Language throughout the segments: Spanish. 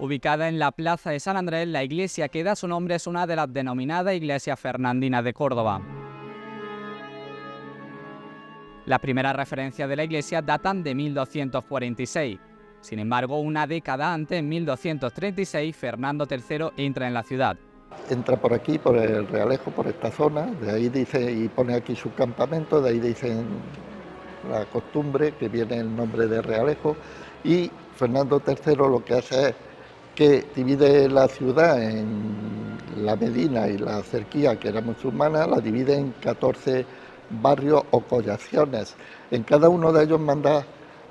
Ubicada en la plaza de San Andrés, la iglesia que da su nombre es una de las denominadas iglesias fernandinas de Córdoba. Las primeras referencias de la iglesia datan de 1246. Sin embargo, una década antes, en 1236, Fernando III entra en la ciudad. Entra por aquí, por el Realejo, por esta zona, de ahí dice, y pone aquí su campamento, de ahí dicen la costumbre, que viene el nombre de Realejo, y Fernando III lo que hace es que divide la ciudad en la Medina y la Cerquía, que era musulmana, la divide en 14 barrios o collaciones. En cada uno de ellos manda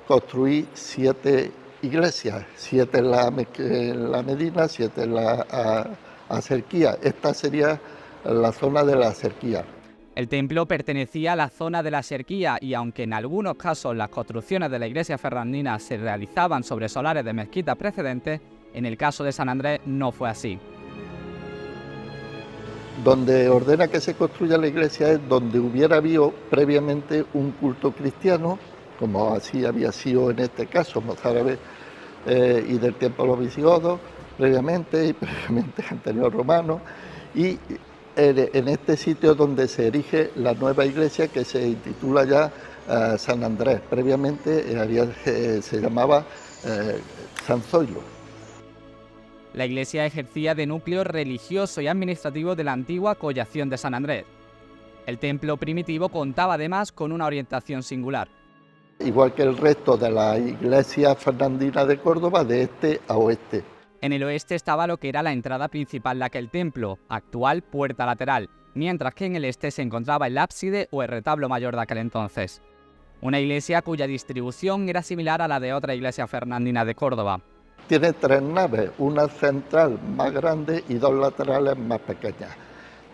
construir 7 iglesias, 7 en la Medina, 7 en la Cerquía. Esta sería la zona de la Cerquía. El templo pertenecía a la zona de la Xerquía y aunque en algunos casos las construcciones de la iglesia fernandina se realizaban sobre solares de mezquitas precedentes, en el caso de San Andrés no fue así. Donde ordena que se construya la iglesia es donde hubiera habido previamente un culto cristiano, como así había sido en este caso mozárabe y del tiempo de los visigodos, previamente y previamente anterior romano, y en este sitio donde se erige la nueva iglesia que se intitula ya San Andrés. Previamente se llamaba San Zoilo. La iglesia ejercía de núcleo religioso y administrativo de la antigua collación de San Andrés. El templo primitivo contaba además con una orientación singular. Igual que el resto de la iglesia fernandina de Córdoba, de este a oeste. En el oeste estaba lo que era la entrada principal de aquel templo, actual puerta lateral, mientras que en el este se encontraba el ábside o el retablo mayor de aquel entonces. Una iglesia cuya distribución era similar a la de otra iglesia fernandina de Córdoba. Tiene 3 naves, una central más grande y 2 laterales más pequeñas.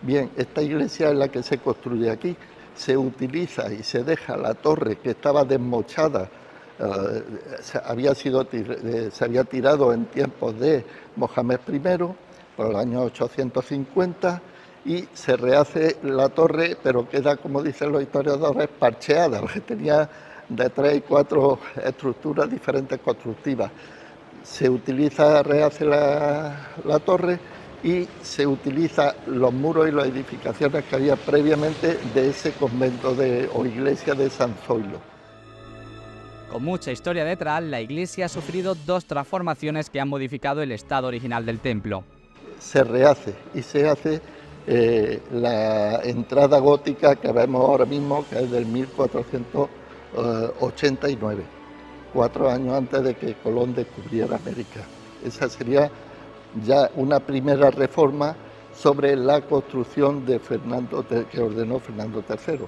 Bien, esta iglesia es la que se construye aquí. Se utiliza y se deja la torre que estaba desmochada, se había tirado en tiempos de Mohamed I, por el año 850, y se rehace la torre, pero queda, como dicen los historiadores, parcheada, porque tenía de 3 y 4 estructuras diferentes constructivas. Se rehace la torre y se utiliza los muros y las edificaciones que había previamente de ese convento o iglesia de San Zoilo. Con mucha historia detrás, la iglesia ha sufrido 2 transformaciones que han modificado el estado original del templo. Se rehace y se hace la entrada gótica que vemos ahora mismo, que es del 1489, 4 años antes de que Colón descubriera América. Esa sería ya una primera reforma sobre la construcción de que ordenó Fernando III.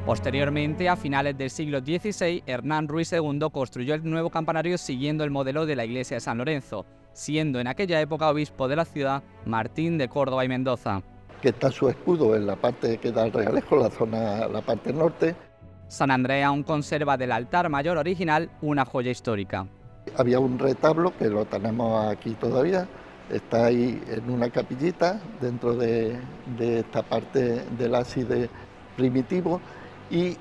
Posteriormente, a finales del siglo XVI, Hernán Ruiz II construyó el nuevo campanario siguiendo el modelo de la iglesia de San Lorenzo, siendo en aquella época obispo de la ciudad Martín de Córdoba y Mendoza. Que está su escudo en la parte que da al Realejo, la parte norte. San Andrés aún conserva del altar mayor original una joya histórica. Había un retablo que lo tenemos aquí todavía, está ahí en una capillita dentro de esta parte del ábside primitivo, y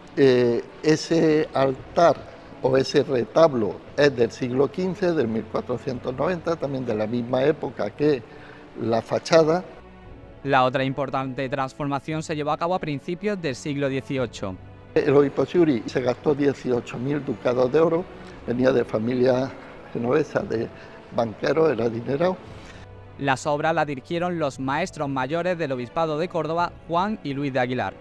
ese altar o ese retablo es del siglo XV, del 1490, también de la misma época que la fachada. La otra importante transformación se llevó a cabo a principios del siglo XVIII. El obispo Sciuri se gastó 18.000 ducados de oro, venía de familia genovesa, de banqueros, era adinerado. Las obras las dirigieron los maestros mayores del obispado de Córdoba, Juan y Luis de Aguilar.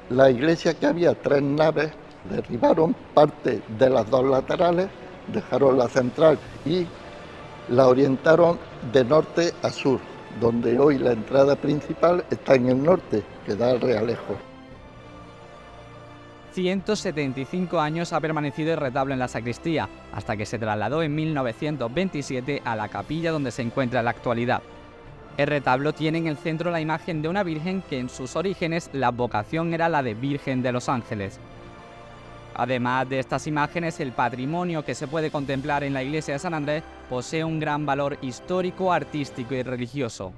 La iglesia, que había 3 naves, derribaron parte de las 2 laterales, dejaron la central y la orientaron de norte a sur, donde hoy la entrada principal está en el norte, que da al Realejo. 175 años ha permanecido el retablo en la sacristía, hasta que se trasladó en 1927 a la capilla donde se encuentra en la actualidad. El retablo tiene en el centro la imagen de una virgen que en sus orígenes la vocación era la de Virgen de los Ángeles. Además de estas imágenes, el patrimonio que se puede contemplar en la iglesia de San Andrés posee un gran valor histórico, artístico y religioso.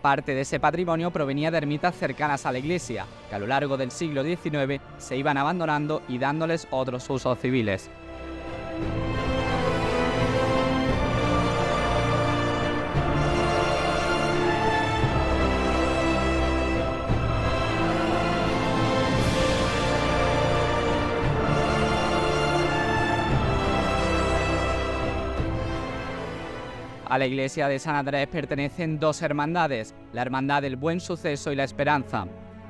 Parte de ese patrimonio provenía de ermitas cercanas a la iglesia, que a lo largo del siglo XIX se iban abandonando y dándoles otros usos civiles. A la iglesia de San Andrés pertenecen dos hermandades, la Hermandad del Buen Suceso y la Esperanza.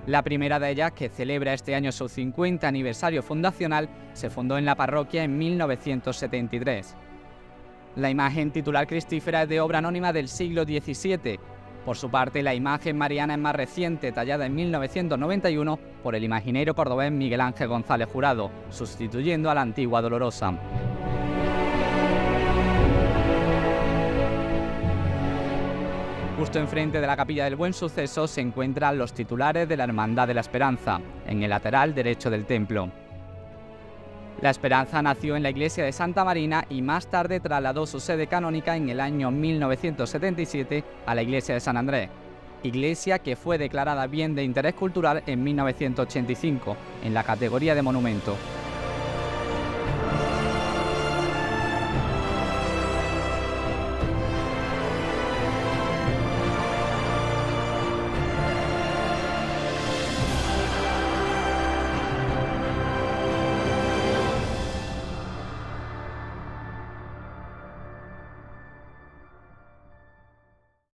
La primera de ellas, que celebra este año su 50 aniversario fundacional, se fundó en la parroquia en 1973. La imagen titular cristífera es de obra anónima del siglo XVII. Por su parte, la imagen mariana es más reciente, tallada en 1991 por el imaginero cordobés Miguel Ángel González Jurado, sustituyendo a la antigua Dolorosa. Justo enfrente de la Capilla del Buen Suceso se encuentran los titulares de la Hermandad de la Esperanza, en el lateral derecho del templo. La Esperanza nació en la iglesia de Santa Marina y más tarde trasladó su sede canónica en el año 1977 a la iglesia de San Andrés, iglesia que fue declarada bien de interés cultural en 1985, en la categoría de monumento.